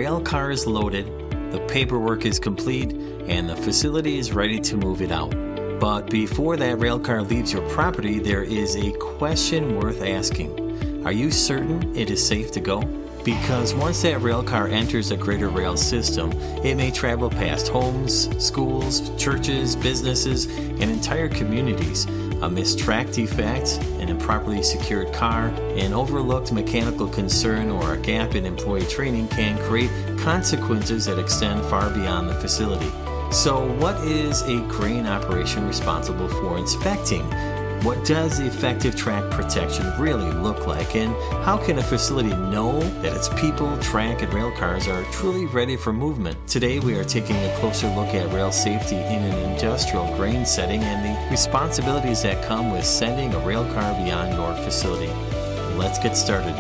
rail car is loaded, the paperwork is complete, and the facility is ready to move it out. But before that rail car leaves your property, there is a question worth asking. Are you certain it is safe to go? Because once that rail car enters a greater rail system, it may travel past homes, schools, churches, businesses, and entire communities. A missed track defect, an improperly secured car, an overlooked mechanical concern, or a gap in employee training can create consequences that extend far beyond the facility. So what is a grain operation responsible for inspecting? What does effective track protection really look like? And how can a facility know that its people, track, and rail cars are truly ready for movement? Today we are taking a closer look at rail safety in an industrial grain setting and the responsibilities that come with sending a rail car beyond your facility. Let's get started.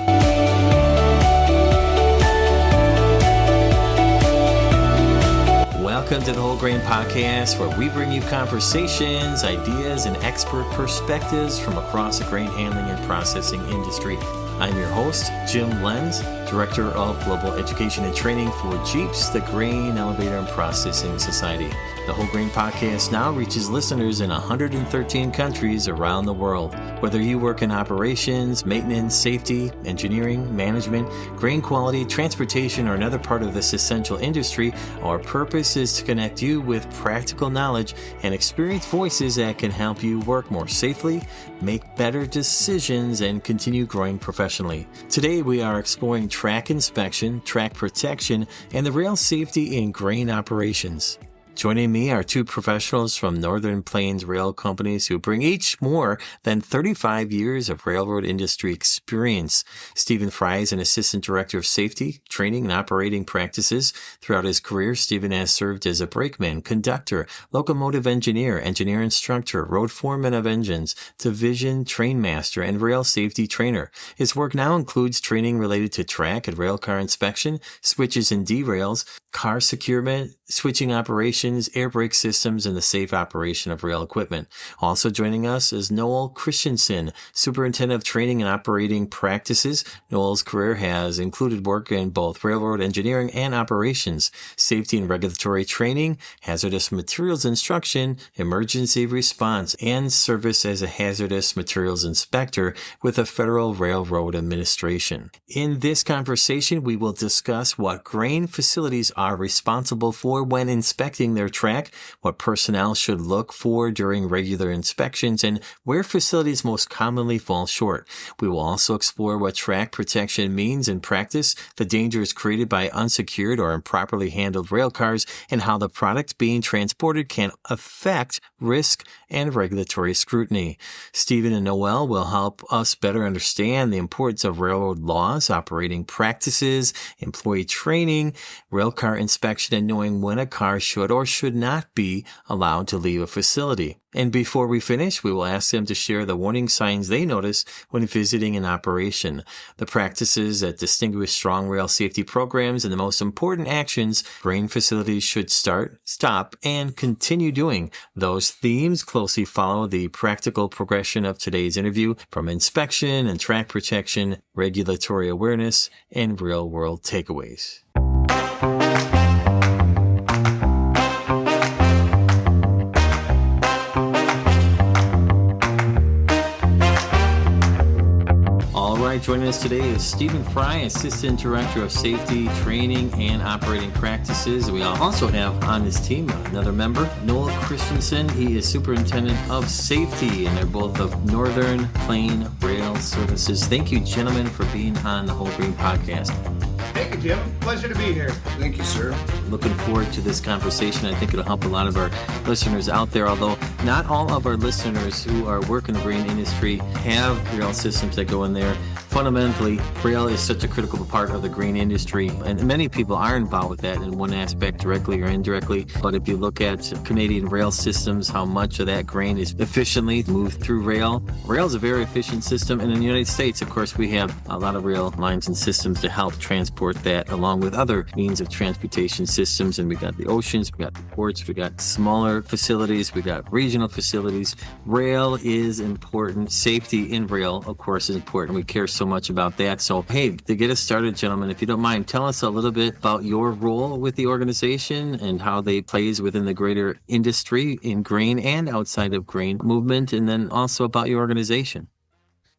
Welcome to the Whole Grain Podcast, where we bring you conversations, ideas, and expert perspectives from across the grain handling and processing industry. I'm your host, Jim Lenz, Director of Global Education and Training for GEAPS, the Grain Elevator and Processing Society. The Whole Grain Podcast now reaches listeners in 113 countries around the world. Whether you work in operations, maintenance, safety, engineering, management, grain quality, transportation, or another part of this essential industry, our purpose is to connect you with practical knowledge and experienced voices that can help you work more safely, make better decisions, and continue growing professionally. Today, we are exploring track inspection, track protection, and the rail safety in grain operations. Joining me are two professionals from Northern Plains Rail Companies who bring each more than 35 years of railroad industry experience. Stephen Fry is an Assistant Director of Safety, Training, and Operating Practices. Throughout his career, Stephen has served as a brakeman, conductor, locomotive engineer, engineer instructor, road foreman of engines, division train master, and rail safety trainer. His work now includes training related to track and rail car inspection, switches and derails, car securement, switching operations, air brake systems, and the safe operation of rail equipment. Also joining us is Noel Christensen, Superintendent of Training and Operating Practices. Noel's career has included work in both railroad engineering and operations, safety and regulatory training, hazardous materials instruction, emergency response, and service as a hazardous materials inspector with the Federal Railroad Administration. In this conversation, we will discuss what grain facilities are responsible for when inspecting their track, what personnel should look for during regular inspections, and where facilities most commonly fall short. We will also explore what track protection means in practice, the dangers created by unsecured or improperly handled rail cars, and how the product being transported can affect risk and regulatory scrutiny. Stephen and Noel will help us better understand the importance of railroad laws, operating practices, employee training, railcar inspection, and knowing when a car should or should not be allowed to leave a facility. And before we finish, we will ask them to share the warning signs they notice when visiting an operation, the practices that distinguish strong rail safety programs, and the most important actions grain facilities should start, stop, and continue doing. Those themes closely follow the practical progression of today's interview, from inspection and track protection, regulatory awareness, and real-world takeaways. Joining us today is Stephen Fry, Assistant Director of Safety, Training, and Operating Practices. We also have on his team another member, Noel Christensen. He is Superintendent of Safety, and they're both of Northern Plains Rail Services. Thank you, gentlemen, for being on the Whole Grain Podcast. Thank you, Jim. Pleasure to be here. Thank you, sir. Looking forward to this conversation. I think it'll help a lot of our listeners out there, although not all of our listeners who are working in the grain industry have rail systems that go in there. Fundamentally, rail is such a critical part of the grain industry, and many people are involved with that in one aspect, directly or indirectly. But if you look at Canadian rail systems, how much of that grain is efficiently moved through rail. Rail is a very efficient system, and in the United States, of course, we have a lot of rail lines and systems to help transport that, along with other means of transportation systems. And we got the oceans, we got the ports, we got smaller facilities, we got regional facilities. Rail is important. Safety in rail, of course, is important. We care so so much about that. So, hey, to get us started, gentlemen, if you don't mind, tell us a little bit about your role with the organization and how they plays within the greater industry in grain and outside of grain movement, and then also about your organization.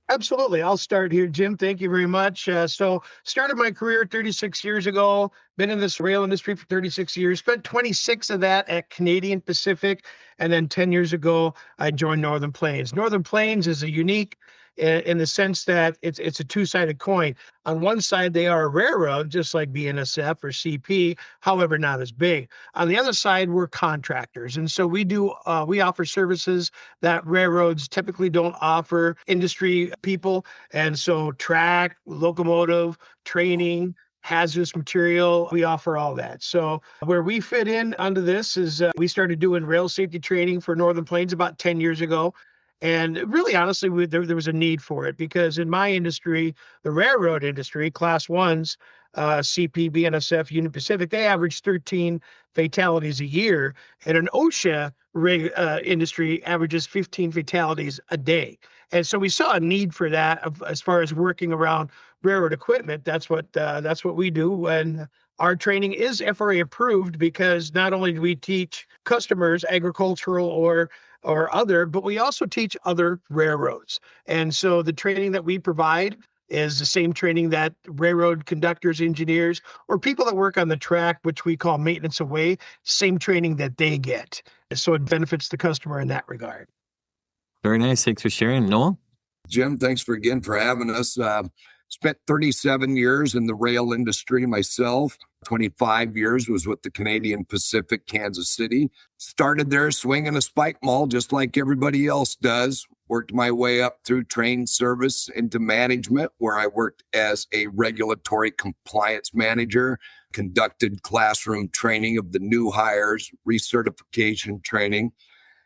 Absolutely. I'll start here, Jim. Thank you very much. So started my career 36 years ago, been in this rail industry for 36 years, spent 26 of that at Canadian Pacific. And then 10 years ago, I joined Northern Plains. Northern Plains is a unique in the sense that it's a two-sided coin. On one side, they are a railroad, just like BNSF or CP, however, not as big. On the other side, we're contractors. And so we offer services that railroads typically don't offer industry people. And so track, locomotive, training, hazardous material, we offer all that. So where we fit in under this is we started doing rail safety training for Northern Plains about 10 years ago. And really, honestly, there was a need for it because in my industry, the railroad industry, class ones, CP, BNSF, Union Pacific, they average 13 fatalities a year. And an OSHA industry averages 15 fatalities a day. And so we saw a need for that as far as working around railroad equipment. That's what we do. And our training is FRA approved because not only do we teach customers, agricultural or other, but we also teach other railroads. And so the training that we provide is the same training that railroad conductors, engineers, or people that work on the track, which we call maintenance away, same training that they get. So it benefits the customer in that regard. Very nice. Thanks for sharing. Noel? Jim, thanks for having us. Spent 37 years in the rail industry myself. 25 years was with the Canadian Pacific, Kansas City. Started there swinging a spike maul just like everybody else does. Worked my way up through train service into management, where I worked as a regulatory compliance manager, conducted classroom training of the new hires, recertification training,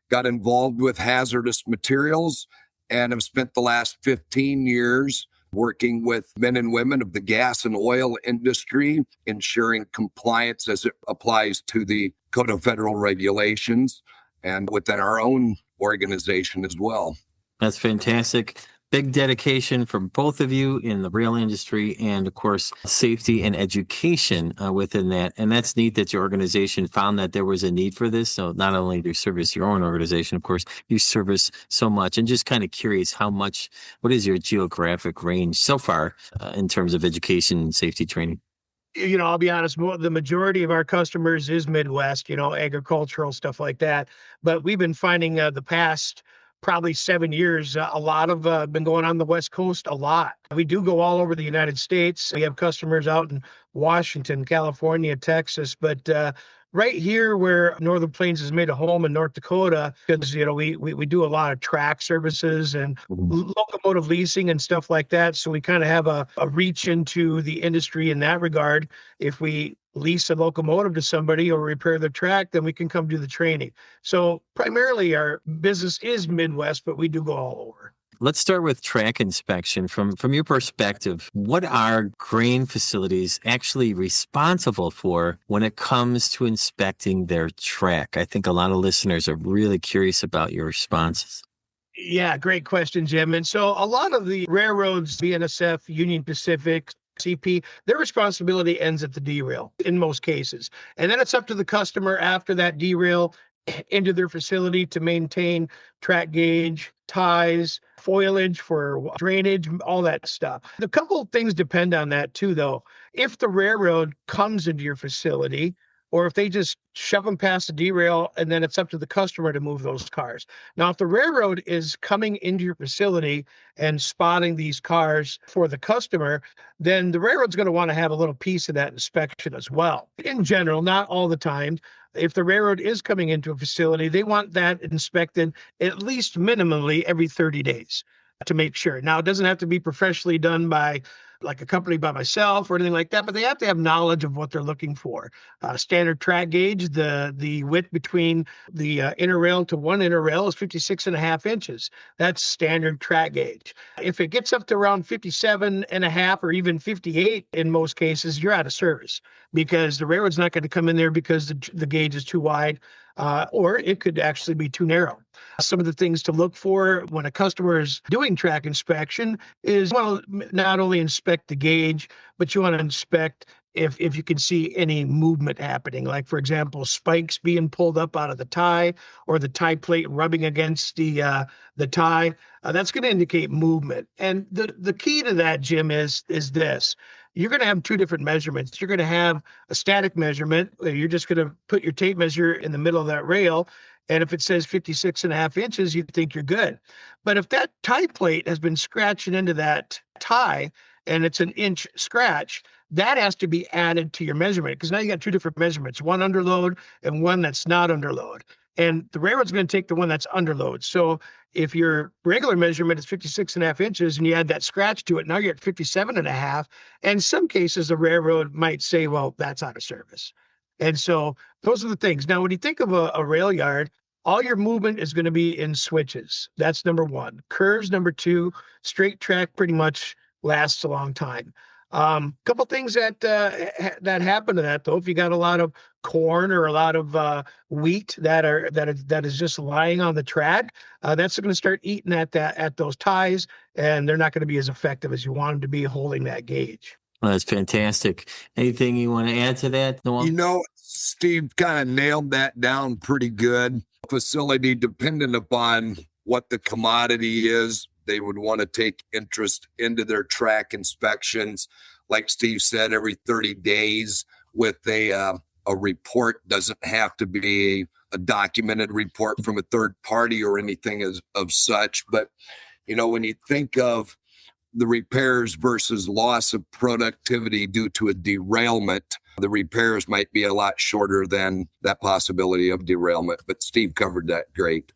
got involved with hazardous materials, and have spent the last 15 years working with men and women of the gas and oil industry, ensuring compliance as it applies to the Code of Federal Regulations and within our own organization as well. That's fantastic. Big dedication from both of you in the rail industry and, of course, safety and education within that. And that's neat that your organization found that there was a need for this. So not only do you service your own organization, of course, you service so much. And just kind of curious what is your geographic range so far in terms of education and safety training? I'll be honest, the majority of our customers is Midwest, agricultural stuff like that. But we've been finding the past probably 7 years, a lot of been going on the West Coast a lot. We do go all over the United States. We have customers out in Washington, California, Texas, but right here where Northern Plains has made a home in North Dakota, because, we do a lot of track services and locomotive leasing and stuff like that. So we kind of have a reach into the industry in that regard. If we lease a locomotive to somebody or repair the track, then we can come do the training. So primarily our business is Midwest, but we do go all over. Let's start with track inspection. From your perspective, what are grain facilities actually responsible for when it comes to inspecting their track? I think a lot of listeners are really curious about your responses. Yeah, great question, Jim. And so a lot of the railroads, BNSF, Union Pacific, CP, their responsibility ends at the derail in most cases. And then it's up to the customer after that derail into their facility to maintain track gauge, ties, foliage for drainage, all that stuff. A couple of things depend on that too, though. If the railroad comes into your facility, or if they just shove them past the derail, and then it's up to the customer to move those cars. Now, if the railroad is coming into your facility and spotting these cars for the customer, then the railroad's going to want to have a little piece of that inspection as well. In general, not all the time. If the railroad is coming into a facility, they want that inspected at least minimally every 30 days to make sure. Now, it doesn't have to be professionally done by like a company by myself or anything like that, but they have to have knowledge of what they're looking for. Standard track gauge, the width between the inner rail to one inner rail is 56.5 inches. That's standard track gauge. If it gets up to around 57.5 or even 58 in most cases, you're out of service because the railroad's not going to come in there because the gauge is too wide, or it could actually be too narrow. Some of the things to look for when a customer is doing track inspection is, well, not only inspect the gauge, but you want to inspect if you can see any movement happening, like, for example, spikes being pulled up out of the tie or the tie plate rubbing against the tie. That's going to indicate movement. And the key to that, Jim, is this. You're going to have two different measurements. You're going to have a static measurement. You're just going to put your tape measure in the middle of that rail. And if it says 56.5 inches, you think you're good. But if that tie plate has been scratching into that tie and it's an inch scratch, that has to be added to your measurement, because now you got two different measurements, one under load and one that's not under load. And the railroad's going to take the one that's under load. So if your regular measurement is 56.5 inches and you add that scratch to it, now you're at 57.5. And in some cases, the railroad might say, well, that's out of service. And so those are the things. Now, when you think of a rail yard, all your movement is going to be in switches. That's number one. Curves, number two. Straight track pretty much lasts a long time. Couple things that happen to that, though. If you got a lot of corn or a lot of wheat that is just lying on the track, that's going to start eating at those ties, and they're not going to be as effective as you want them to be holding that gauge. Well, that's fantastic. Anything you want to add to that, Noel? Steve kind of nailed that down pretty good. Facility, dependent upon what the commodity is, they would want to take interest into their track inspections. Like Steve said, every 30 days with a report. Doesn't have to be a documented report from a third party or anything of such. But, when you think of the repairs versus loss of productivity due to a derailment, the repairs might be a lot shorter than that possibility of derailment. But Steve covered that great.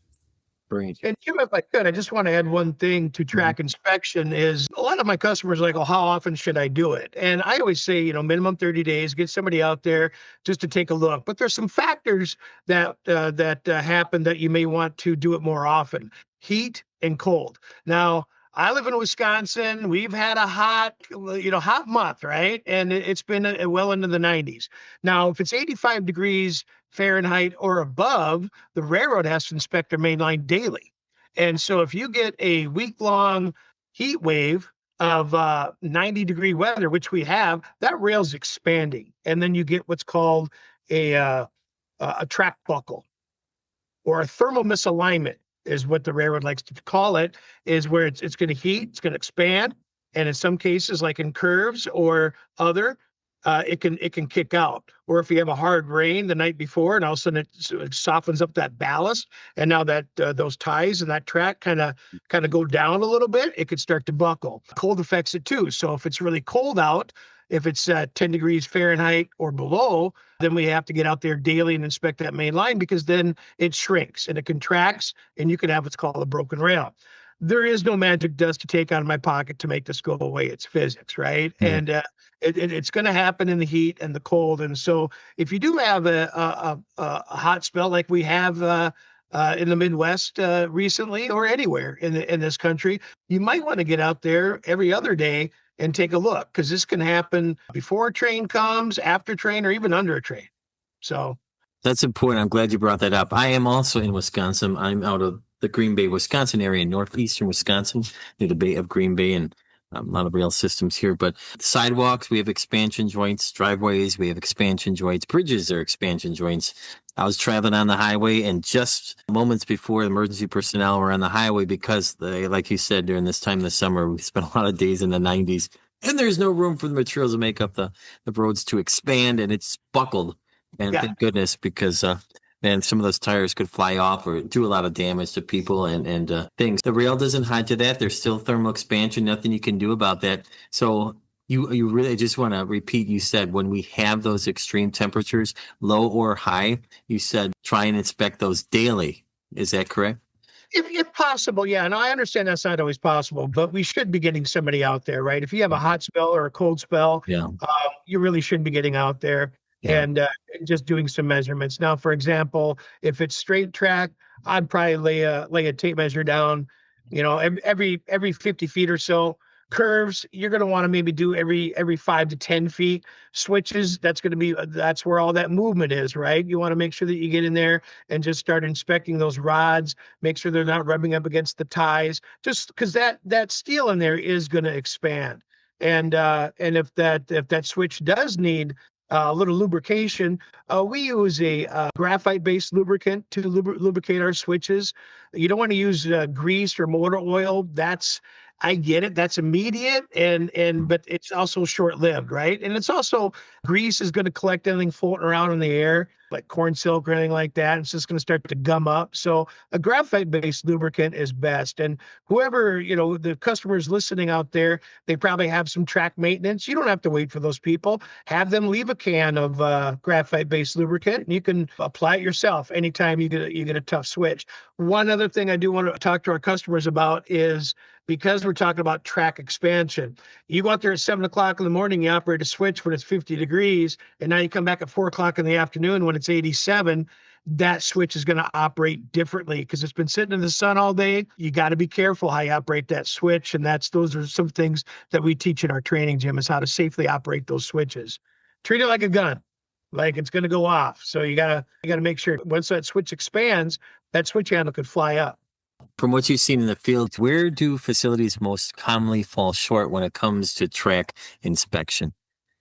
Great. And Jim, if I could, I just want to add one thing to track inspection is a lot of my customers are like, oh, how often should I do it? And I always say, minimum 30 days, get somebody out there just to take a look. But there's some factors that happen that you may want to do it more often. Heat and cold. Now, I live in Wisconsin. We've had a hot month, right? And it's been well into the 90s. Now, if it's 85 degrees Fahrenheit or above, the railroad has to inspect their main line daily. And so if you get a week-long heat wave of 90-degree weather, which we have, that rail's expanding. And then you get what's called a track buckle or a thermal misalignment, is what the railroad likes to call it, is where it's going to heat, it's going to expand. And in some cases, like in curves or other, it can kick out. Or if you have a hard rain the night before and all of a sudden it softens up that ballast, and now that those ties and that track kind of go down a little bit, it could start to buckle. Cold affects it too. So if it's really cold out, if it's 10 degrees Fahrenheit or below, then we have to get out there daily and inspect that main line, because then it shrinks and it contracts and you can have what's called a broken rail. There is no magic dust to take out of my pocket to make this go away. It's physics, right? Mm-hmm. And it's going to happen in the heat and the cold. And so if you do have a hot spell like we have in the Midwest recently, or anywhere in this country, you might want to get out there every other day and take a look, because this can happen before a train comes, after a train, or even under a train. So that's important. I'm glad you brought that up. I am also in Wisconsin. I'm out of the Green Bay, Wisconsin area, northeastern Wisconsin, near the Bay of Green Bay, and a lot of rail systems here. But sidewalks, we have expansion joints. Driveways, we have expansion joints. Bridges are expansion joints. I was traveling on the highway, and just moments before, the emergency personnel were on the highway because like you said, during this time of the summer, we spent a lot of days in the 90s, and there's no room for the materials to make up the roads to expand, and it's buckled. And Thank goodness, because man, some of those tires could fly off or do a lot of damage to people and things. The rail doesn't hide to that. There's still thermal expansion. Nothing you can do about that. So you really just want to repeat, you said when we have those extreme temperatures, low or high, you said try and inspect those daily. Is that correct? If possible, yeah. And I understand that's not always possible, but we should be getting somebody out there, right? If you have a hot spell or a cold spell, you really should be getting out there. Yeah. And just doing some measurements. Now, for example, if it's straight track, I'd probably lay a tape measure down, every 50 feet or so, Curves, you're going to want to maybe do every 5 to 10 feet. Switches, that's where all that movement is, right? You want to make sure that you get in there and just start inspecting those rods, make sure they're not rubbing up against the ties, just because that steel in there is going to expand. And if that switch does need a little lubrication, we use a graphite-based lubricant to lubricate our switches. You don't want to use grease or motor oil. I get it. That's immediate but it's also short-lived, right? And it's also grease is going to collect anything floating around in the air, like corn silk or anything like that. It's just going to start to gum up. So a graphite-based lubricant is best. And whoever, the customers listening out there, they probably have some track maintenance. You don't have to wait for those people. Have them leave a can of graphite-based lubricant, and you can apply it yourself anytime you get a tough switch. One other thing I do want to talk to our customers about is, because we're talking about track expansion, you go out there at 7 o'clock in the morning, you operate a switch when it's 50 degrees, and now you come back at 4 o'clock in the afternoon when it's 87, that switch is going to operate differently because it's been sitting in the sun all day. You got to be careful how you operate that switch. And those are some things that we teach in our training, Jim, is how to safely operate those switches. Treat it like a gun, like it's going to go off. So you gotta make sure once that switch expands, that switch handle could fly up. From what you've seen in the field, where do facilities most commonly fall short when it comes to track inspection?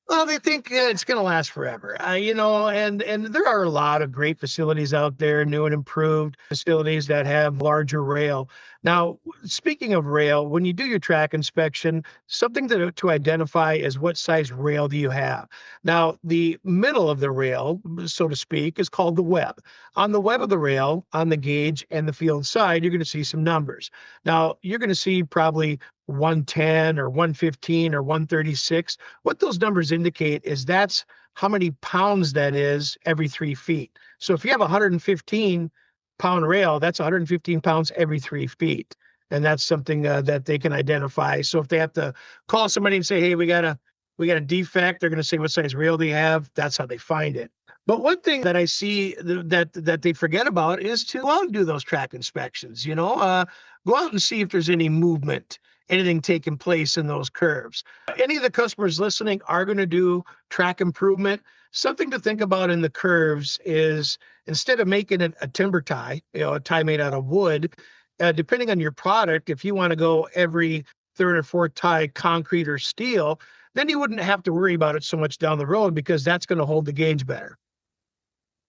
Well, they think it's going to last forever, and there are a lot of great facilities out there, new and improved facilities that have larger rail. Now, speaking of rail, when you do your track inspection, something to identify is what size rail do you have. Now, the middle of the rail, so to speak, is called the web. On the web of the rail, on the gauge and the field side, you're going to see some numbers. Now, you're going to see probably 110 or 115 or 136. What those numbers indicate is that's how many pounds that is every 3 feet. So if you have a 115-pound rail, that's 115 pounds every 3 feet. And that's something that they can identify. So if they have to call somebody and say, hey, we got a defect, they're going to say, what size rail do you have? That's how they find it. But one thing that I see that they forget about is to go out and do those track inspections, go out and see if there's any movement, anything taking place in those curves. Any of the customers listening are going to do track improvement. Something to think about in the curves is, instead of making it a timber tie, a tie made out of wood, depending on your product, if you want to go every third or fourth tie concrete or steel, then you wouldn't have to worry about it so much down the road, because that's going to hold the gauge better.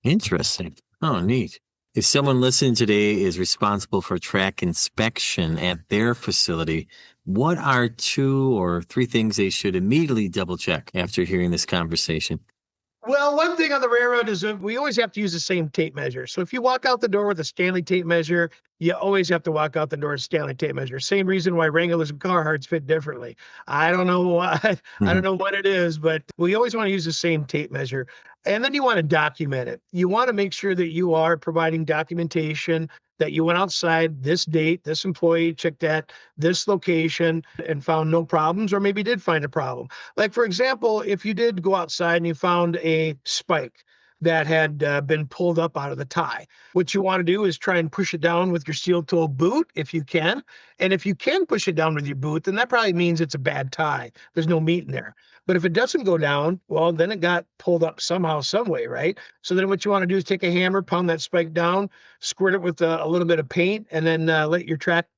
Interesting. Oh, neat. If someone listening today is responsible for track inspection at their facility, what are 2 or 3 things they should immediately double check after hearing this conversation? Well, one thing on the railroad is that we always have to use the same tape measure. So if you walk out the door with a Stanley tape measure, you always have to walk out the door with a Stanley tape measure. Same reason why Wranglers and Carhartts fit differently. I don't know why. I don't know what it is, but we always want to use the same tape measure. And then you want to document it. You want to make sure that you are providing documentation that you went outside this date, this employee checked at this location and found no problems, or maybe did find a problem. Like, for example, if you did go outside and you found a spike that had been pulled up out of the tie, what you want to do is try and push it down with your steel-toe boot if you can. And if you can push it down with your boot, then that probably means it's a bad tie. There's no meat in there. But if it doesn't go down, well, then it got pulled up somehow, some way, right? So then what you want to do is take a hammer, pound that spike down, squirt it with a little bit of paint, and then let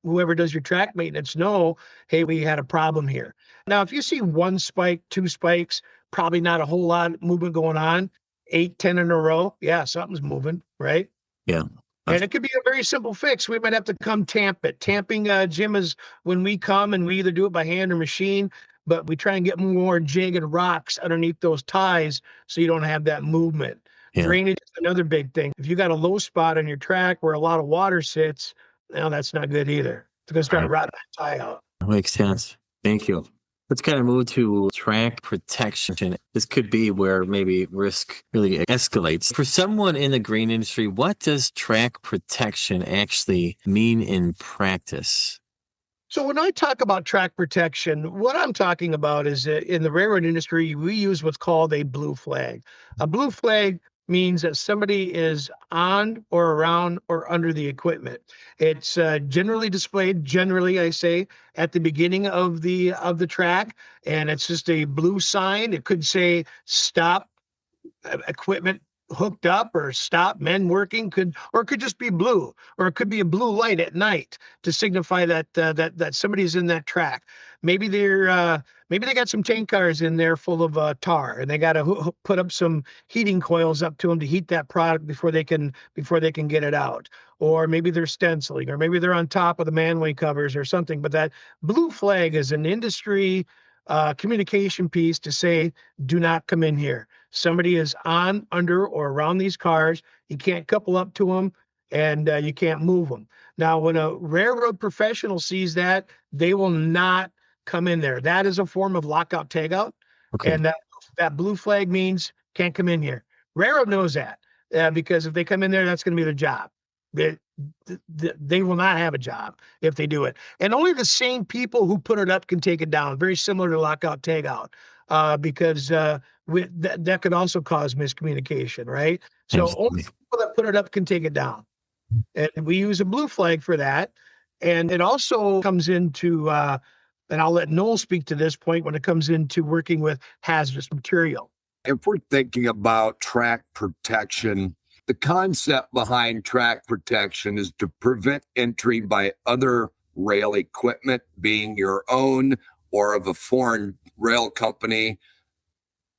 whoever does your track maintenance know, hey, we had a problem here. Now, if you see 1 spike, 2 spikes, probably not a whole lot of movement going on. 8, 10 in a row, yeah, something's moving, right? Yeah. And it could be a very simple fix. We might have to come tamp it. Tamping, Jim, is when we come and we either do it by hand or machine, but we try and get more jagged rocks underneath those ties so you don't have that movement. Yeah. Drainage is another big thing. If you got a low spot on your track where a lot of water sits, well, that's not good either. It's going to start rotting that tie out. That makes sense. Thank you. Let's kind of move to track protection. This could be where maybe risk really escalates. For someone in the grain industry, what does track protection actually mean in practice? So when I talk about track protection, what I'm talking about is in the railroad industry, we use what's called a blue flag. A blue flag means that somebody is on or around or under the equipment. It's generally displayed, generally I say, at the beginning of the track, and it's just a blue sign. It could say stop equipment hooked up or stop men working, or it could just be blue, or it could be a blue light at night to signify that that somebody's in that track. Maybe maybe they got some tank cars in there full of tar, and they got to put up some heating coils up to them to heat that product before they can get it out. Or maybe they're stenciling, or maybe they're on top of the manway covers or something. But that blue flag is an industry communication piece to say, do not come in here. Somebody is on, under, or around these cars. You can't couple up to them, and you can't move them. Now, when a railroad professional sees that, they will not come in there. That is a form of lockout tagout. Okay. And that blue flag means can't come in here. Railroad knows that because if they come in there, that's going to be their job. They will not have a job if they do it. And only the same people who put it up can take it down. Very similar to lockout tagout, because that could also cause miscommunication, right? So only people that put it up can take it down. And we use a blue flag for that. And it also comes into, and I'll let Noel speak to this point, when it comes into working with hazardous material. If we're thinking about track protection, the concept behind track protection is to prevent entry by other rail equipment, being your own or of a foreign rail company,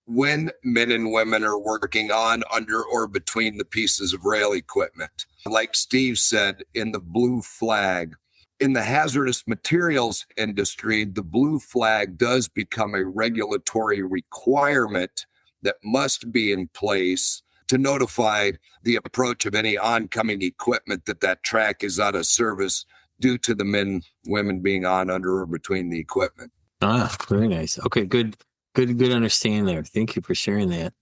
when men and women are working on, under, or between the pieces of rail equipment. Like Steve said, in the blue flag, in the hazardous materials industry, the blue flag does become a regulatory requirement that must be in place to notify the approach of any oncoming equipment that track is out of service due to the men, women being on, under, or between the equipment. Ah, very nice. Okay, good understanding there. Thank you for sharing that.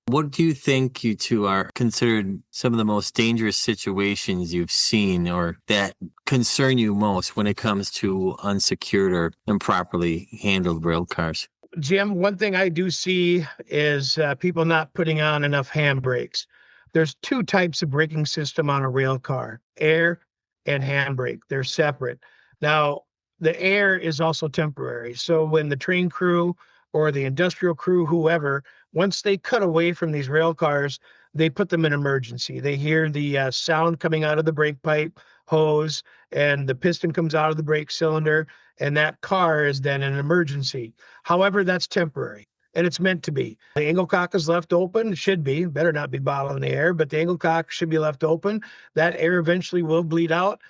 What do you think you two are considered some of the most dangerous situations you've seen or that concern you most when it comes to unsecured or improperly handled rail cars? Jim, one thing I do see is people not putting on enough handbrakes. There's two types of braking system on a rail car, air and handbrake. They're separate. Now, the air is also temporary. So when the train crew or the industrial crew, whoever, once they cut away from these rail cars, they put them in emergency. They hear the sound coming out of the brake pipe hose, and the piston comes out of the brake cylinder, and that car is then an emergency. However, that's temporary, and it's meant to be. The angle cock is left open. It should be. Better not be bottling the air, but the angle cock should be left open. That air eventually will bleed out.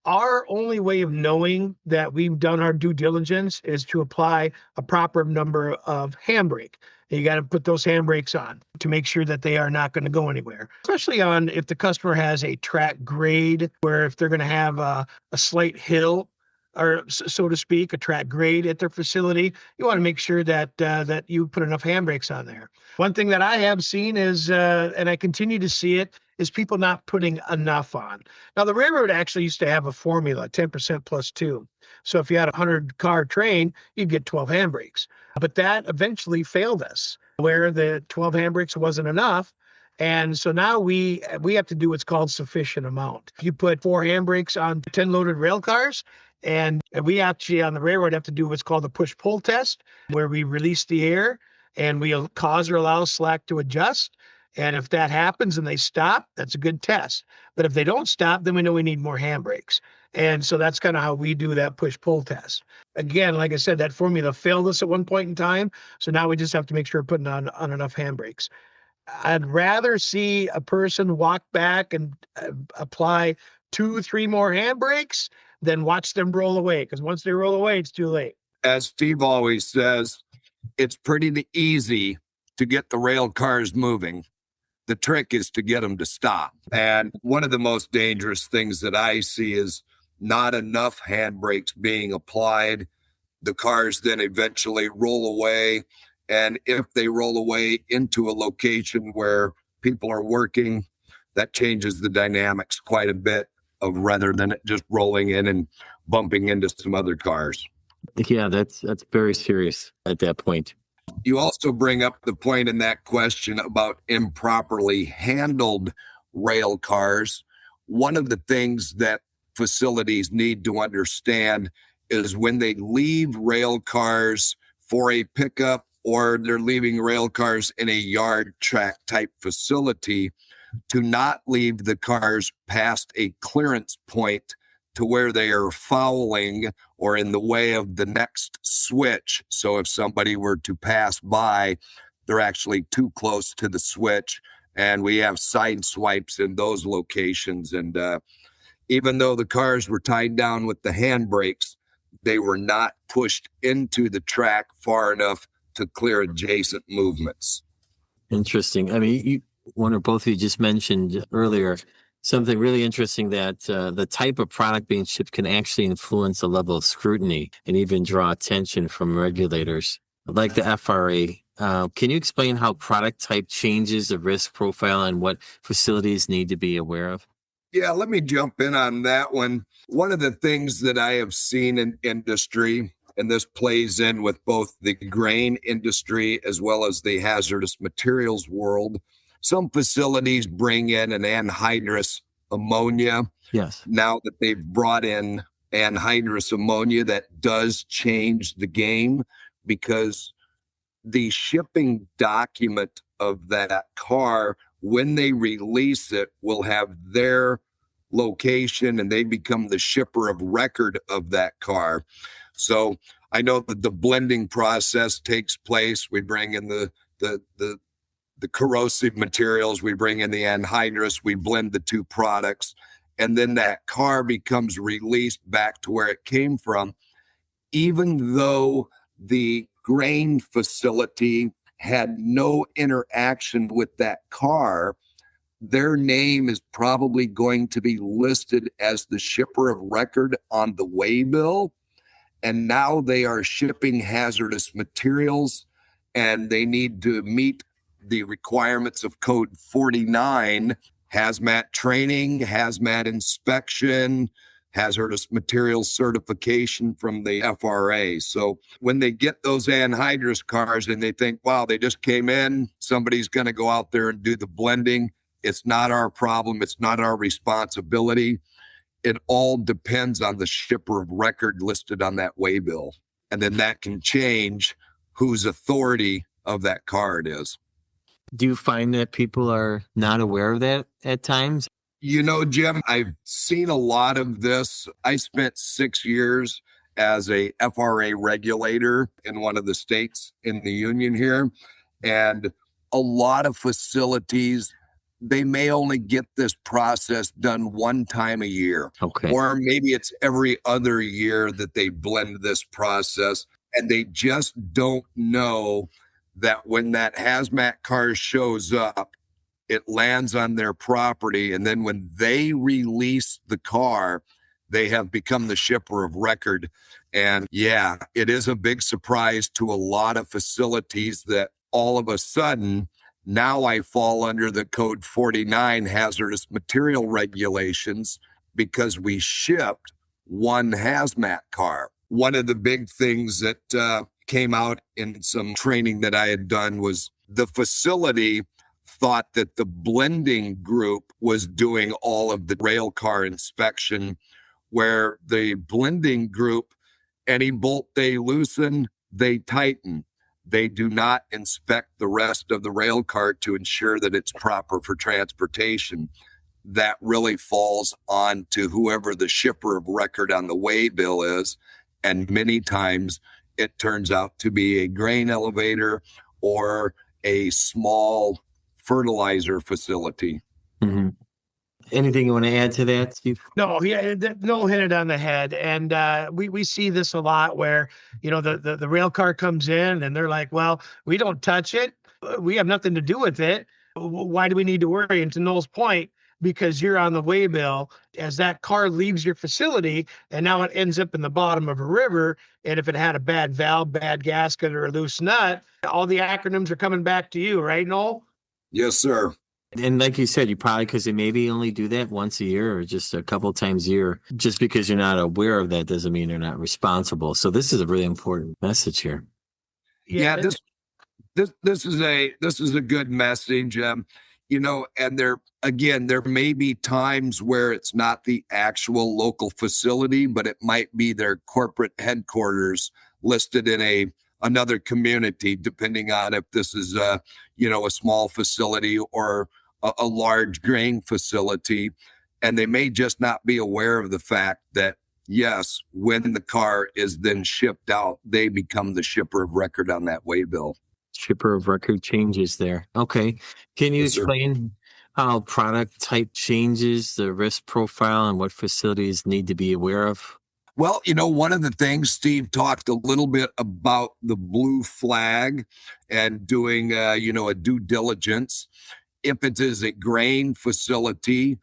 Our only way of knowing that we've done our due diligence is to apply a proper number of handbrake. You got to put those handbrakes on to make sure that they are not going to go anywhere, especially on if the customer has a track grade, where if they're going to have a slight hill, or so to speak, a track grade at their facility, you want to make sure that that you put enough handbrakes on there. One thing that I have seen is, and I continue to see it, is people not putting enough on. Now, the railroad actually used to have a formula, 10% plus 2. So if you had a 100-car train, you'd get 12 handbrakes. But that eventually failed us, where the 12 handbrakes wasn't enough. And so now we have to do what's called sufficient amount. If you put 4 handbrakes on 10 loaded rail cars, and we actually on the railroad have to do what's called a push-pull test, where we release the air and we cause or allow slack to adjust. And if that happens and they stop, that's a good test. But if they don't stop, then we know we need more handbrakes. And so that's kind of how we do that push-pull test. Again, like I said, that formula failed us at one point in time. So now we just have to make sure we're putting on enough handbrakes. I'd rather see a person walk back and apply 2-3 more handbrakes than watch them roll away. Because once they roll away, it's too late. As Steve always says, it's pretty easy to get the rail cars moving. The trick is to get them to stop. And one of the most dangerous things that I see is not enough handbrakes being applied. The cars then eventually roll away. And if they roll away into a location where people are working, that changes the dynamics quite a bit, of rather than it just rolling in and bumping into some other cars. Yeah, that's very serious at that point. You also bring up the point in that question about improperly handled rail cars. One of the things that facilities need to understand is when they leave rail cars for a pickup or they're leaving rail cars in a yard track type facility, to not leave the cars past a clearance point to where they are fouling or in the way of the next switch. So if somebody were to pass by, they're actually too close to the switch. And we have side swipes in those locations. And even though the cars were tied down with the handbrakes, they were not pushed into the track far enough to clear adjacent movements. Interesting. I mean, one or both of you just mentioned earlier something really interesting, that the type of product being shipped can actually influence the level of scrutiny and even draw attention from regulators like the FRA. Can you explain how product type changes the risk profile and what facilities need to be aware of? Yeah, let me jump in on that one. One of the things that I have seen in industry, and this plays in with both the grain industry as well as the hazardous materials world, some facilities bring in an anhydrous ammonia. Yes. Now that they've brought in anhydrous ammonia, that does change the game, because the shipping document of that car, when they release it, will have their location and they become the shipper of record of that car. So I know that the blending process takes place. We bring in the corrosive materials, we bring in the anhydrous, we blend the two products, and then that car becomes released back to where it came from. Even though the grain facility had no interaction with that car, their name is probably going to be listed as the shipper of record on the waybill. And now they are shipping hazardous materials, and they need to meet the requirements of Code 49, hazmat training, hazmat inspection, hazardous materials certification from the FRA. So when they get those anhydrous cars and they think, wow, they just came in, somebody's going to go out there and do the blending. It's not our problem. It's not our responsibility. It all depends on the shipper of record listed on that waybill. And then that can change whose authority of that car it is. Do you find that people are not aware of that at times? You know, Jim, I've seen a lot of this. I spent 6 years as a FRA regulator in one of the states in the union here. And a lot of facilities, they may only get this process done one time a year. Okay. Or maybe it's every other year that they blend this process, and they just don't know that when that hazmat car shows up, it lands on their property. And then when they release the car, they have become the shipper of record. And yeah, it is a big surprise to a lot of facilities that all of a sudden, now I fall under the Code 49 hazardous material regulations because we shipped one hazmat car. One of the big things that came out in some training that I had done was the facility thought that the blending group was doing all of the railcar inspection, where the blending group, any bolt they loosen, they tighten. They do not inspect the rest of the rail car to ensure that it's proper for transportation. That really falls on to whoever the shipper of record on the waybill is. And many times it turns out to be a grain elevator or a small fertilizer facility. Mm-hmm. Anything you want to add to that, Steve? No, yeah, Noel hit it on the head. And we see this a lot where, you know, the rail car comes in and they're like, well, we don't touch it. We have nothing to do with it. Why do we need to worry? And to Noel's point, because you're on the waybill, as that car leaves your facility and now it ends up in the bottom of a river. And if it had a bad valve, bad gasket, or a loose nut, all the acronyms are coming back to you, right, Noel? Yes, sir. And like you said, you probably, because they maybe only do that once a year or just a couple of times a year. Just because you're not aware of that doesn't mean you're not responsible. So this is a really important message here. Yeah, This is a good message. And there may be times where it's not the actual local facility, but it might be their corporate headquarters listed in another community, depending on if this is a small facility or a large grain facility. And they may just not be aware of the fact that, yes, when the car is then shipped out, they become the shipper of record on that waybill. Shipper of record changes there. Okay. Can you Yes, sir. explain how product type changes the risk profile and what facilities need to be aware of? Well, one of the things Steve talked a little bit about the blue flag and doing, a due diligence. If it is a grain facility,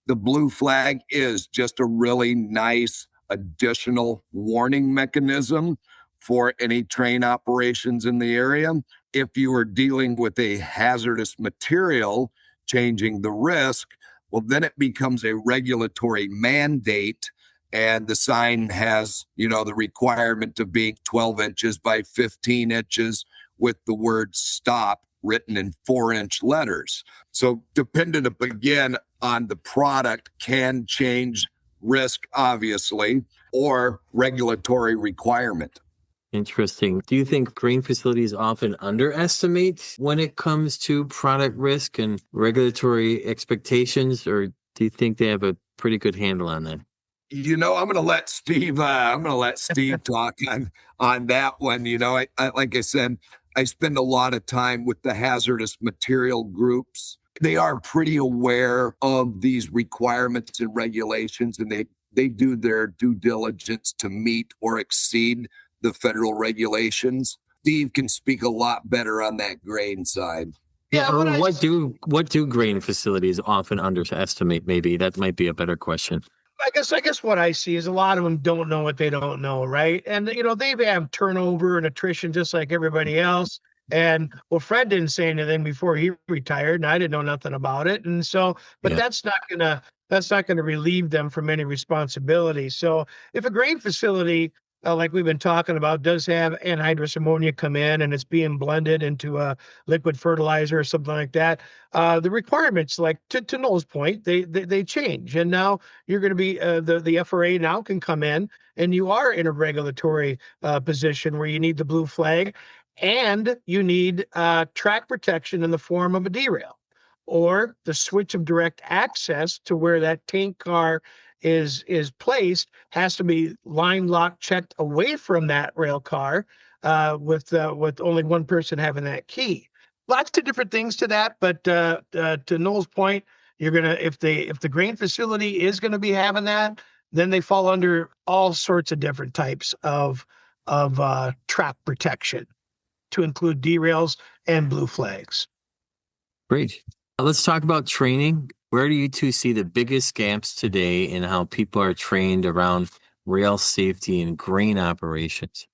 the blue flag is just a really nice additional warning mechanism for any train operations in the area. If you are dealing with a hazardous material, changing the risk, well, then it becomes a regulatory mandate. And the sign has, the requirement of being 12 inches by 15 inches with the word stop written in 4-inch letters. So dependent again on the product can change risk, obviously, or regulatory requirement. Interesting. Do you think grain facilities often underestimate when it comes to product risk and regulatory expectations, or do you think they have a pretty good handle on that? I'm going to let Steve. Talk on that one. Like I said, I spend a lot of time with the hazardous material groups. They are pretty aware of these requirements and regulations, and they do their due diligence to meet or exceed the federal regulations. Steve can speak a lot better on that grain side. Yeah, what do grain facilities often underestimate? Maybe that might be a better question. I guess what I see is a lot of them don't know what they don't know, right? And they have turnover and attrition just like everybody else. And well, Fred didn't say anything before he retired, and I didn't know nothing about it. And so, but that's not gonna relieve them from any responsibility. So if a grain facility, like we've been talking about, does have anhydrous ammonia come in and it's being blended into a liquid fertilizer or something like that, the requirements, like to Noel's point, they change. And now you're going to be the FRA now can come in, and you are in a regulatory position where you need the blue flag, and you need track protection in the form of a derail or the switch of direct access to where that tank car is placed has to be line lock checked away from that rail car with only one person having that key. Lots of different things to that, but to Noel's point, you're gonna if the grain facility is gonna be having that, then they fall under all sorts of different types of track protection, to include derails and blue flags. Great. Let's talk about training. Where do you two see the biggest gaps today in how people are trained around rail safety and grain operations?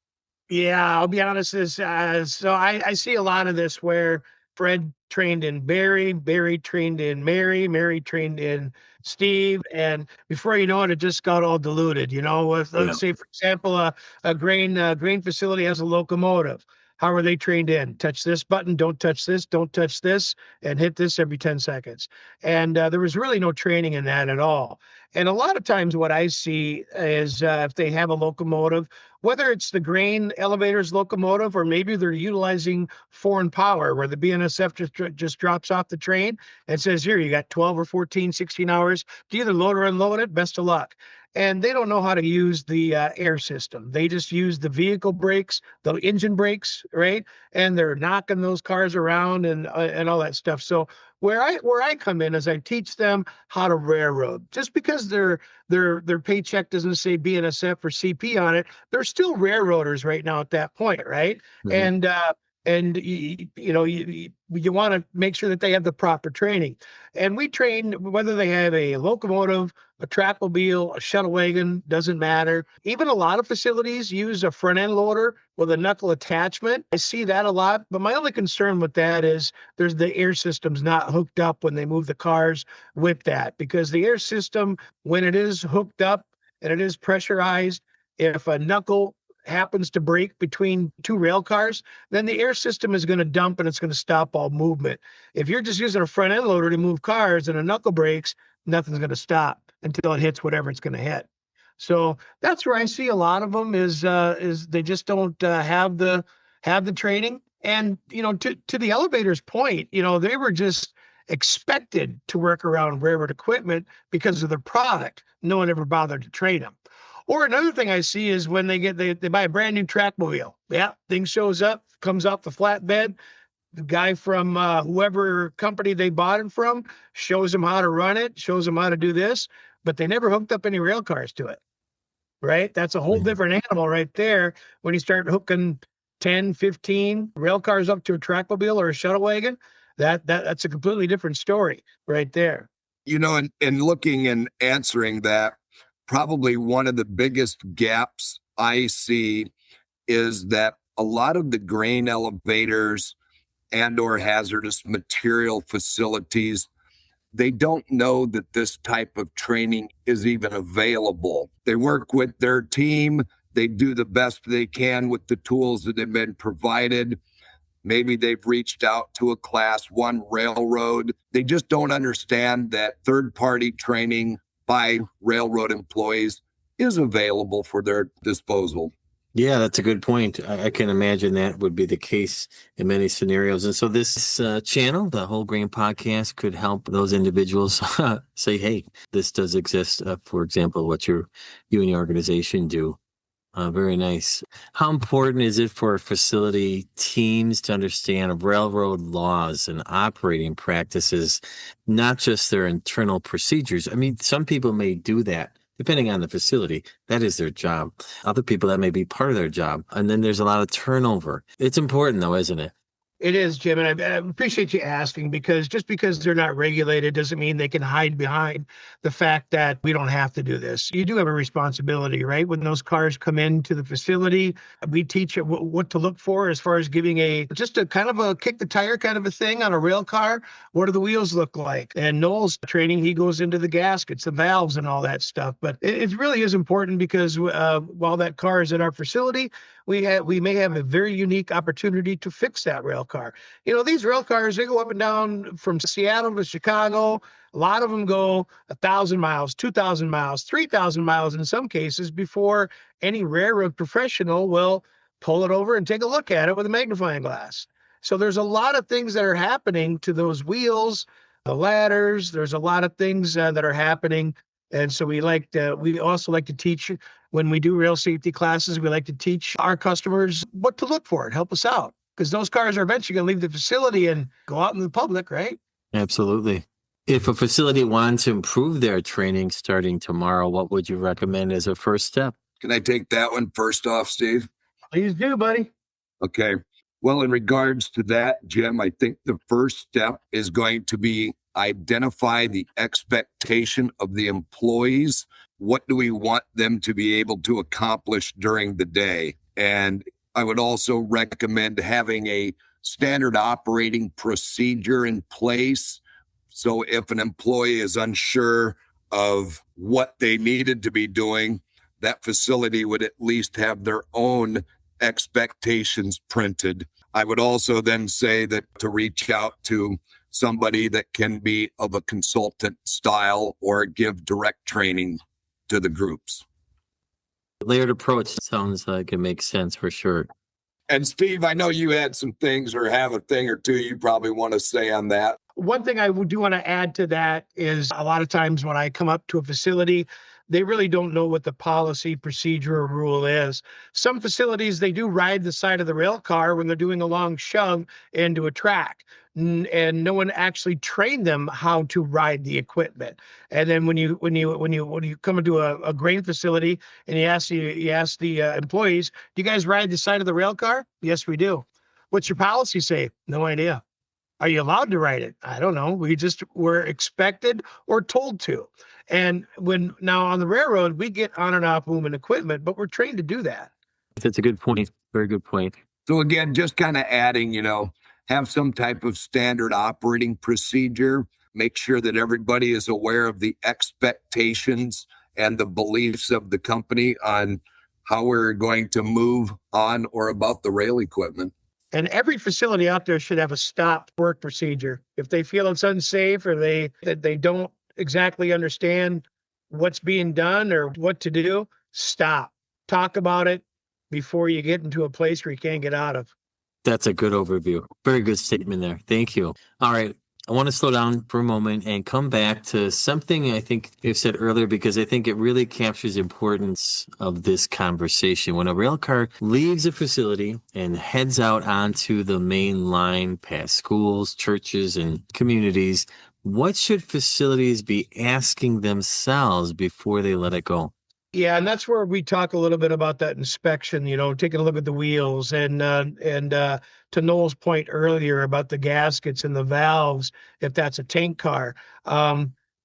Yeah, I'll be honest. So I see a lot of this where Fred trained in Barry, Barry trained in Mary trained in Steve, and before you know it, it just got all diluted. Let's say, for example, a grain facility has a locomotive. How are they trained in? Touch this button, don't touch this, and hit this every 10 seconds. And there was really no training in that at all. And a lot of times what I see is if they have a locomotive, whether it's the grain elevator's locomotive or maybe they're utilizing foreign power where the BNSF just drops off the train and says, here, you got 12 or 14, 16 hours to either load or unload it. Best of luck. And they don't know how to use the air system. They just use the vehicle brakes, the engine brakes, right? And they're knocking those cars around and all that stuff. So where I come in is I teach them how to railroad. Just because their paycheck doesn't say BNSF or CP on it, they're still railroaders right now at that point, right? Mm-hmm. And you want to make sure that they have the proper training. And we train whether they have a locomotive, a trackmobile, a shuttle wagon, doesn't matter. Even a lot of facilities use a front end loader with a knuckle attachment. I see that a lot, but my only concern with that is there's the air system's not hooked up when they move the cars with that, because the air system, when it is hooked up and it is pressurized, if a knuckle happens to break between two rail cars, then the air system is going to dump and it's going to stop all movement. If you're just using a front end loader to move cars and a knuckle brakes, nothing's going to stop until it hits whatever it's going to hit. So that's where I see a lot of them is they just don't have the training. And to the elevator's point, they were just expected to work around railroad equipment because of their product. No one ever bothered to train them. Or another thing I see is when they buy a brand new trackmobile. Yeah, thing shows up, comes off the flatbed. The guy from whoever company they bought it from shows them how to run it, shows them how to do this, but they never hooked up any rail cars to it. Right? That's a whole different animal right there when you start hooking 10, 15 rail cars up to a trackmobile or a shuttle wagon. That's a completely different story right there. In looking and answering that, probably one of the biggest gaps I see is that a lot of the grain elevators and or hazardous material facilities, they don't know that this type of training is even available. They work with their team. They do the best they can with the tools that have been provided. Maybe they've reached out to a class 1 railroad. They just don't understand that third-party training by railroad employees is available for their disposal. Yeah, that's a good point. I can imagine that would be the case in many scenarios. And so this channel, the Whole Grain Podcast, could help those individuals say, hey, this does exist. For example, what you and your organization do. Very nice. How important is it for facility teams to understand railroad laws and operating practices, not just their internal procedures? I mean, some people may do that. Depending on the facility, that is their job. Other people, that may be part of their job. And then there's a lot of turnover. It's important, though, isn't it? It is, Jim, and I appreciate you asking, because just because they're not regulated doesn't mean they can hide behind the fact that we don't have to do this. You do have a responsibility, right? When those cars come into the facility, we teach what to look for as far as giving just a kind of a kick the tire kind of a thing on a rail car. What do the wheels look like? And Noel's training, he goes into the gaskets, the valves, and all that stuff. But it really is important because while that car is at our facility, we may have a very unique opportunity to fix that rail car. These rail cars, they go up and down from Seattle to Chicago. A lot of them go 1,000 miles, 2,000 miles, 3,000 miles in some cases before any railroad professional will pull it over and take a look at it with a magnifying glass. So there's a lot of things that are happening to those wheels, the ladders. There's a lot of things that are happening. And so we also like to teach, when we do rail safety classes, we like to teach our customers what to look for and help us out, because those cars are eventually going to leave the facility and go out in the public, right? Absolutely. If a facility wants to improve their training starting tomorrow, what would you recommend as a first step? Can I take that one first off, Steve? Please do, buddy. Okay. Well, in regards to that, Jim, I think the first step is going to be identify the expectation of the employees. What do we want them to be able to accomplish during the day? And I would also recommend having a standard operating procedure in place. So if an employee is unsure of what they needed to be doing, that facility would at least have their own expectations printed. I would also then say that to reach out to somebody that can be of a consultant style or give direct training to the groups. Layered approach sounds like it makes sense for sure. And Steve, I know you had some things or have a thing or two you probably want to say on that. One thing I do want to add to that is a lot of times when I come up to a facility, they really don't know what the policy, procedure, or rule is. Some facilities, they do ride the side of the rail car when they're doing a long shove into a track. And no one actually trained them how to ride the equipment. And then when you come into a grain facility and you ask the employees, do you guys ride the side of the rail car? Yes, we do. What's your policy say? No idea. Are you allowed to ride it? I don't know. We just were expected or told to. And now on the railroad, we get on and off moving equipment, but we're trained to do that. That's a good point. Very good point. So again, just kind of adding, have some type of standard operating procedure. Make sure that everybody is aware of the expectations and the beliefs of the company on how we're going to move on or about the rail equipment. And every facility out there should have a stop work procedure. If they feel it's unsafe or that they don't exactly understand what's being done or what to do, stop. Talk about it before you get into a place where you can't get out of. That's a good overview. Very good statement there. Thank you. All right. I want to slow down for a moment and come back to something I think you've said earlier, because I think it really captures the importance of this conversation. When a rail car leaves a facility and heads out onto the main line past schools, churches, and communities, what should facilities be asking themselves before they let it go? Yeah, and that's where we talk a little bit about that inspection, taking a look at the wheels and to Noel's point earlier about the gaskets and the valves, if that's a tank car.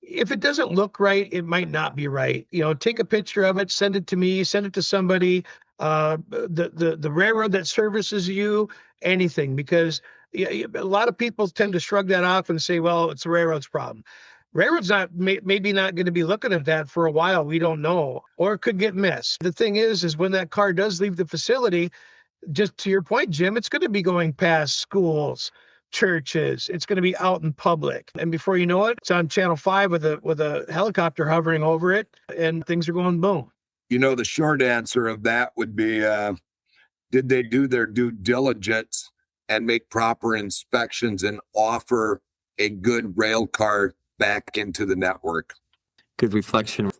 If it doesn't look right, it might not be right. Take a picture of it, send it to me, send it to somebody, the railroad that services you, anything, because a lot of people tend to shrug that off and say, well, it's the railroad's problem. Railroad's maybe not going to be looking at that for a while. We don't know, or it could get missed. The thing is when that car does leave the facility, just to your point, Jim, it's going to be going past schools, churches. It's going to be out in public, and before you know it, it's on Channel 5 with a helicopter hovering over it, and things are going boom. The short answer of that would be, did they do their due diligence and make proper inspections and offer a good rail car back into the network? Good reflection.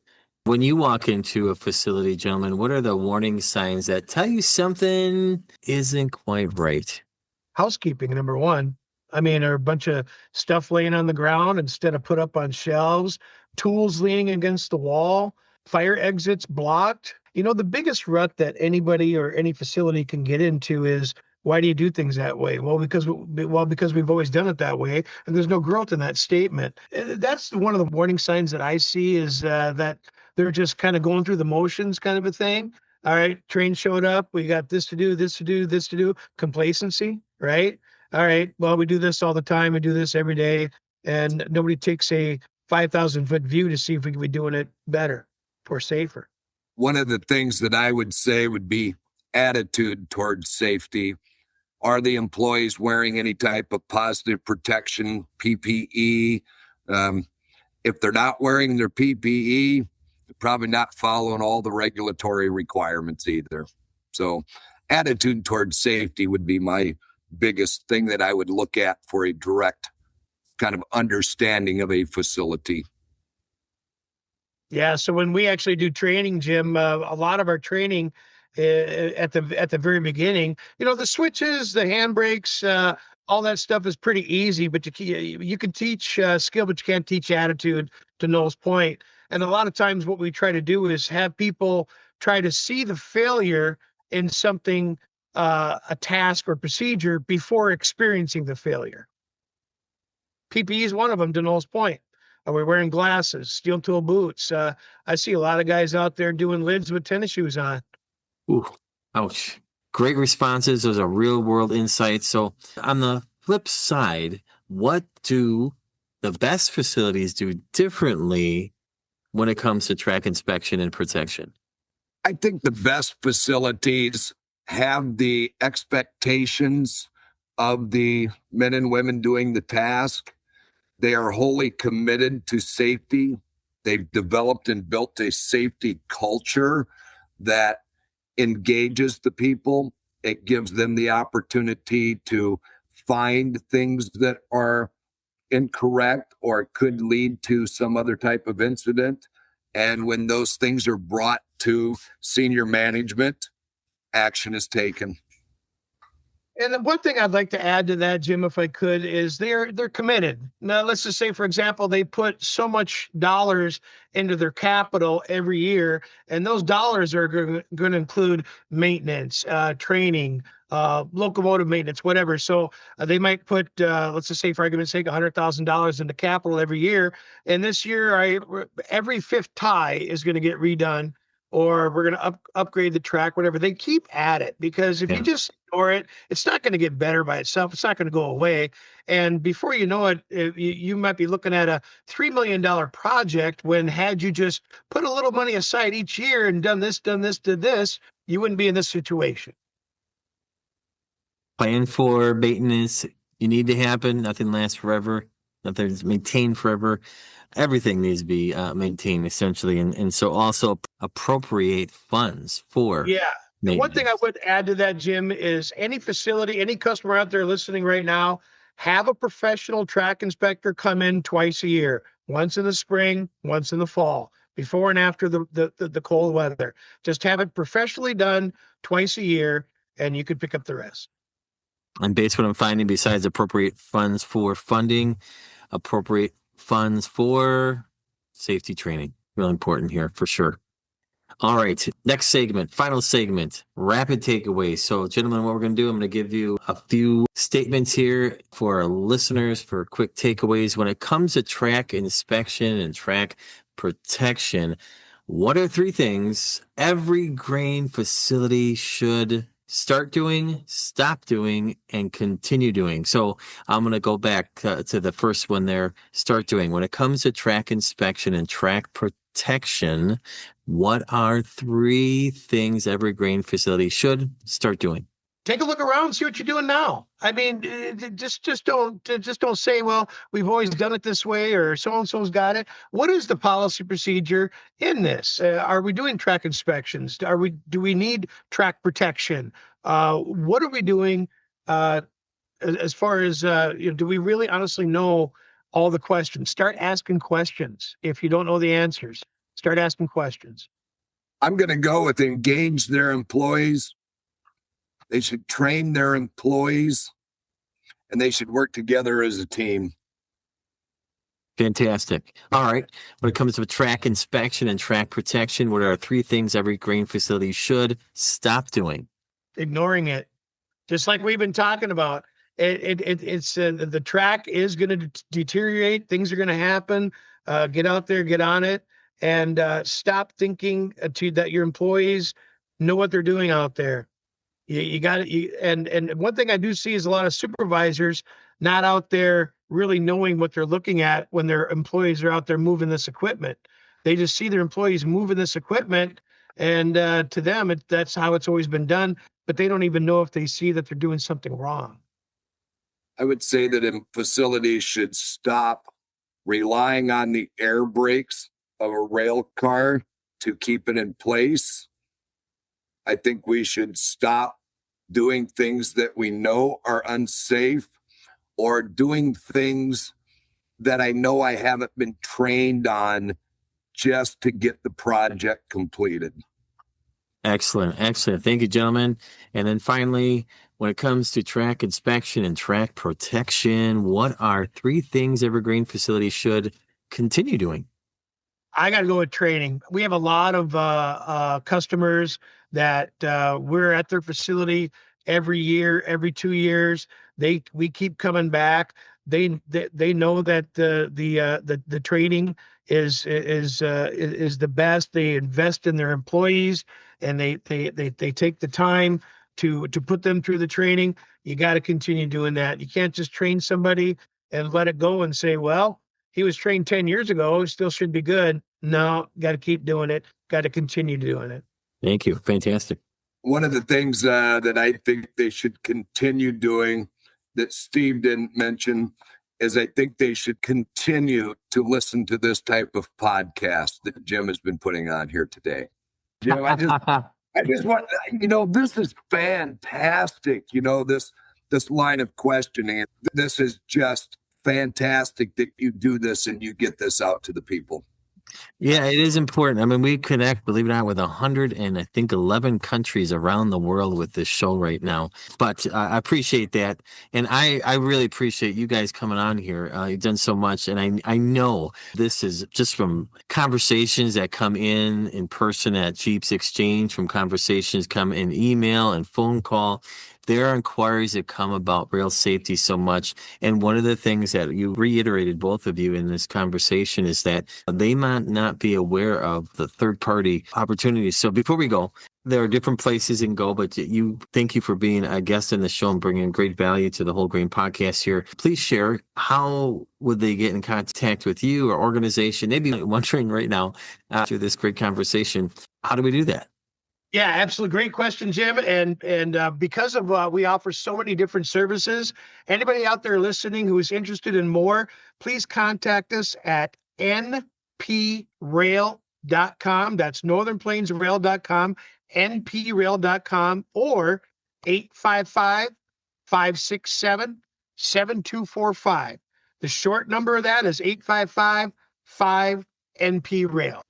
When you walk into a facility, gentlemen, what are the warning signs that tell you something isn't quite right? Housekeeping, number one. I mean, are a bunch of stuff laying on the ground instead of put up on shelves, tools leaning against the wall, fire exits blocked. The biggest rut that anybody or any facility can get into is, why do you do things that way? Well, because we've always done it that way, and there's no growth in that statement. That's one of the warning signs that I see, is that they're just kind of going through the motions, kind of a thing. All right, train showed up. We got this to do, this to do, this to do. Complacency, right? All right, well, we do this all the time. We do this every day, and nobody takes a 5,000-foot view to see if we can be doing it better or safer. One of the things that I would say would be attitude towards safety. Are the employees wearing any type of positive protection, PPE? If they're not wearing their PPE, they're probably not following all the regulatory requirements either. So attitude towards safety would be my biggest thing that I would look at for a direct kind of understanding of a facility. Yeah, so when we actually do training, Jim, a lot of our training at the very beginning, the switches, the handbrakes, all that stuff is pretty easy, but you can teach skill, but you can't teach attitude, to Noel's point. And a lot of times what we try to do is have people try to see the failure in something, a task or procedure, before experiencing the failure. PPE is one of them, to Noel's point. Are we wearing glasses, steel toe boots? I see a lot of guys out there doing lids with tennis shoes on. Ooh, ouch. Great responses. Those are real world insights. So on the flip side, what do the best facilities do differently when it comes to track inspection and protection? I think the best facilities have the expectations of the men and women doing the task. They are wholly committed to safety. They've developed and built a safety culture that engages the people. It gives them the opportunity to find things that are incorrect or could lead to some other type of incident. And when those things are brought to senior management, action is taken. And the one thing I'd like to add to that, Jim, if I could, is they're committed. Now, let's just say, for example, they put so much dollars into their capital every year, and those dollars are going to include maintenance, training, locomotive maintenance, whatever. So they might put, let's just say, for argument's sake, $100,000 into capital every year. And this year, every fifth tie is going to get redone. or we're going to upgrade the track, whatever. They keep at it, because if you just ignore it, it's not going to get better by itself. It's not going to go away. And before you know it, you might be looking at a $3 million project, when had you just put a little money aside each year and did this, you wouldn't be in this situation. Plan for maintenance. You need to happen. Nothing lasts forever. Nothing's maintained forever. Everything needs to be maintained, essentially. And so also appropriate funds for maintenance. One thing I would add to that, Jim, is any facility, any customer out there listening right now, have a professional track inspector come in twice a year, once in the spring, once in the fall, before and after the cold weather. Just have it professionally done twice a year, and you could pick up the rest. And based on what I'm finding, besides appropriate funds for funding, appropriate funds for safety training. Really important here for sure. All right. Next segment, final segment, rapid takeaways. So gentlemen, what we're going to do, I'm going to give you a few statements here for our listeners for quick takeaways. When it comes to track inspection and track protection, what are 3 things every grain facility should start doing, stop doing, and continue doing? So I'm going to go back to the first one there, start doing. When it comes to track inspection and track protection, what are 3 things every grain facility should start doing? Take a look around, see what you're doing now. I mean, just don't say, well, we've always done it this way, or so-and-so's got it. What is the policy procedure in this? Are we doing track inspections? Do we need track protection? What are we doing as far as, do we really honestly know all the questions? Start asking questions. If you don't know the answers, start asking questions. I'm going to go with engage their employees. They should train their employees, and they should work together as a team. Fantastic. All right. When it comes to track inspection and track protection, what are 3 things every grain facility should stop doing? Ignoring it. Just like we've been talking about. It's the track is going to deteriorate. Things are going to happen. Get out there, get on it, and stop thinking that your employees know what they're doing out there. You got it. And one thing I do see is a lot of supervisors not out there really knowing what they're looking at when their employees are out there moving this equipment. They just see their employees moving this equipment, and to them, that's how it's always been done. But they don't even know if they see that they're doing something wrong. I would say that facilities should stop relying on the air brakes of a rail car to keep it in place. I think we should stop doing things that we know are unsafe, or doing things that I know I haven't been trained on just to get the project completed. Excellent. Excellent. Thank you, gentlemen. And then finally, when it comes to track inspection and track protection, what are 3 things every grain facility should continue doing? I got to go with training. We have a lot of customers that we're at their facility every year, every 2 years. We keep coming back. They know that the training is the best. They invest in their employees, and they take the time to put them through the training. You got to continue doing that. You can't just train somebody and let it go and say, well, he was trained 10 years ago, still should be good. No, got to keep doing it. Got to continue doing it. Thank you. Fantastic. One of the things that I think they should continue doing that Steve didn't mention is I think they should continue to listen to this type of podcast that Jim has been putting on here today. Jim, I just want, this is fantastic. This line of questioning, this is just fantastic that you do this and you get this out to the people. Yeah, it is important. I mean, we connect, believe it or not, with 11 countries around the world with this show right now. But I appreciate that. And I really appreciate you guys coming on here. You've done so much. And I know this is just from conversations that come in person at GEAPS Exchange, from conversations come in email and phone call. there are inquiries that come about rail safety so much. And one of the things that you reiterated, both of you, in this conversation is that they might not be aware of the third-party opportunities. So before we go, there are different places you can go, but thank you for being a guest in the show and bringing great value to the Whole Grain Podcast here. Please share, how would they get in contact with you or organization? Maybe wondering right now after this great conversation, how do we do that? Yeah, absolutely. Great question, Jim. And because of we offer so many different services, anybody out there listening who is interested in more, please contact us at nprail.com. That's northernplainsrail.com, nprail.com, or 855-567-7245. The short number of that is 855-5-NP-RAIL.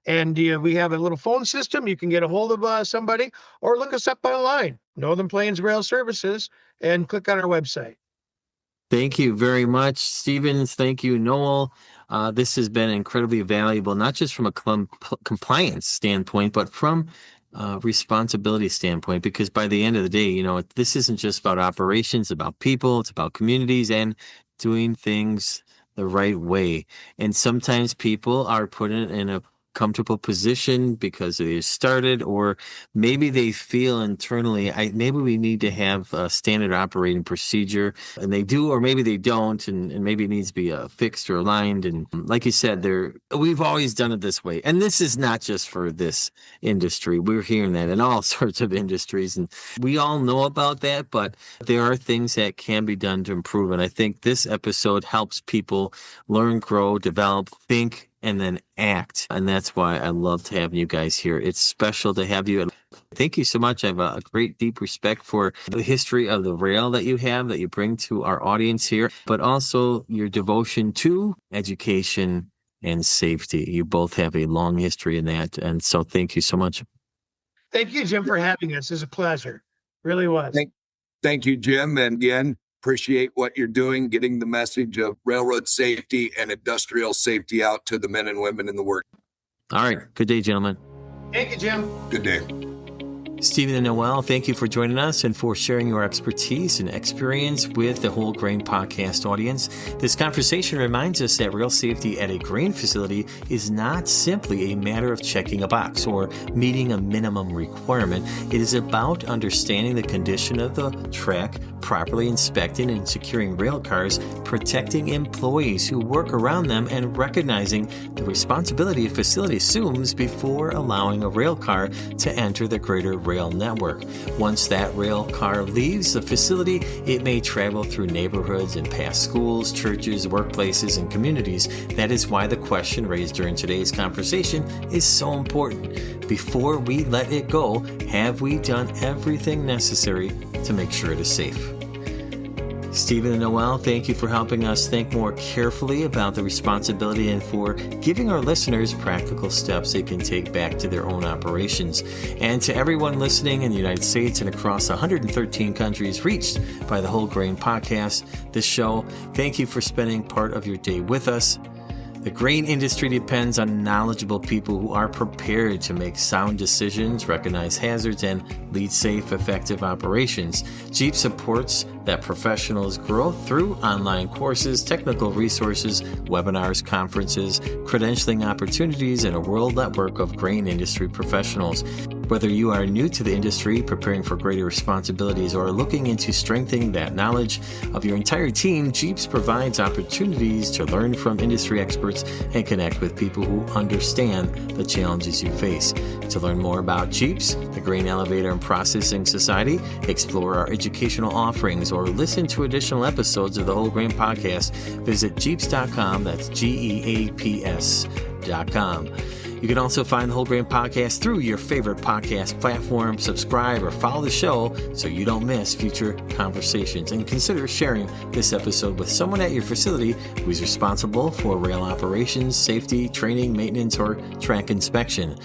And we have a little phone system. You can get a hold of somebody, or look us up online, Northern Plains Rail Services, and click on our website. Thank you very much, Stephen. Thank you, Noel. This has been incredibly valuable, not just from a compliance standpoint, but from responsibility standpoint, because by the end of the day, this isn't just about operations, about people, it's about communities and doing things the right way. And sometimes people are put in a comfortable position because they started, or maybe they feel internally, maybe we need to have a standard operating procedure, and they do, or maybe they don't, and maybe it needs to be fixed or aligned. And like you said, we've always done it this way. And this is not just for this industry. We're hearing that in all sorts of industries, and we all know about that, but there are things that can be done to improve. And I think this episode helps people learn, grow, develop, think, and then act. And that's why I loved having you guys here. It's special to have you. Thank you so much. I have a great, deep respect for the history of the rail that you have, that you bring to our audience here, but also your devotion to education and safety. You both have a long history in that. And so thank you so much. Thank you, Jim, for having us. It's a pleasure. Really was. Thank you, Jim. And again, appreciate what you're doing, getting the message of railroad safety and industrial safety out to the men and women in the work. All right. Good day, gentlemen. Thank you, Jim. Good day. Stephen and Noel, thank you for joining us and for sharing your expertise and experience with the Whole Grain Podcast audience. This conversation reminds us that rail safety at a grain facility is not simply a matter of checking a box or meeting a minimum requirement. It is about understanding the condition of the track, properly inspecting and securing rail cars, protecting employees who work around them, and recognizing the responsibility a facility assumes before allowing a rail car to enter the greater rail network. Once that rail car leaves the facility, it may travel through neighborhoods and past schools, churches, workplaces, and communities. That is why the question raised during today's conversation is so important. Before we let it go, have we done everything necessary to make sure it is safe? Stephen and Noel, thank you for helping us think more carefully about the responsibility and for giving our listeners practical steps they can take back to their own operations. And to everyone listening in the United States and across 113 countries reached by the Whole Grain Podcast, this show, thank you for spending part of your day with us. The grain industry depends on knowledgeable people who are prepared to make sound decisions, recognize hazards, and lead safe, effective operations. GEAPS supports that professionals grow through online courses, technical resources, webinars, conferences, credentialing opportunities, and a world network of grain industry professionals. Whether you are new to the industry, preparing for greater responsibilities, or looking into strengthening that knowledge of your entire team, GEAPS provides opportunities to learn from industry experts and connect with people who understand the challenges you face. To learn more about GEAPS, the Grain Elevator and Processing Society, explore our educational offerings, or listen to additional episodes of the Whole Grain Podcast, visit GEAPS.com. That's GEAPS.com. You can also find the Whole Grain Podcast through your favorite podcast platform. Subscribe or follow the show so you don't miss future conversations. And consider sharing this episode with someone at your facility who is responsible for rail operations, safety, training, maintenance, or track inspection.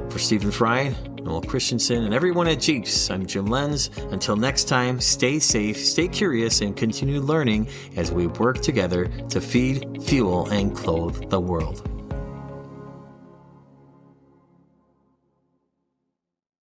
For Stephen Fry, Noel Christensen, and everyone at GEAPS, I'm Jim Lenz. Until next time, stay safe, stay curious, and continue learning as we work together to feed, fuel, and clothe the world.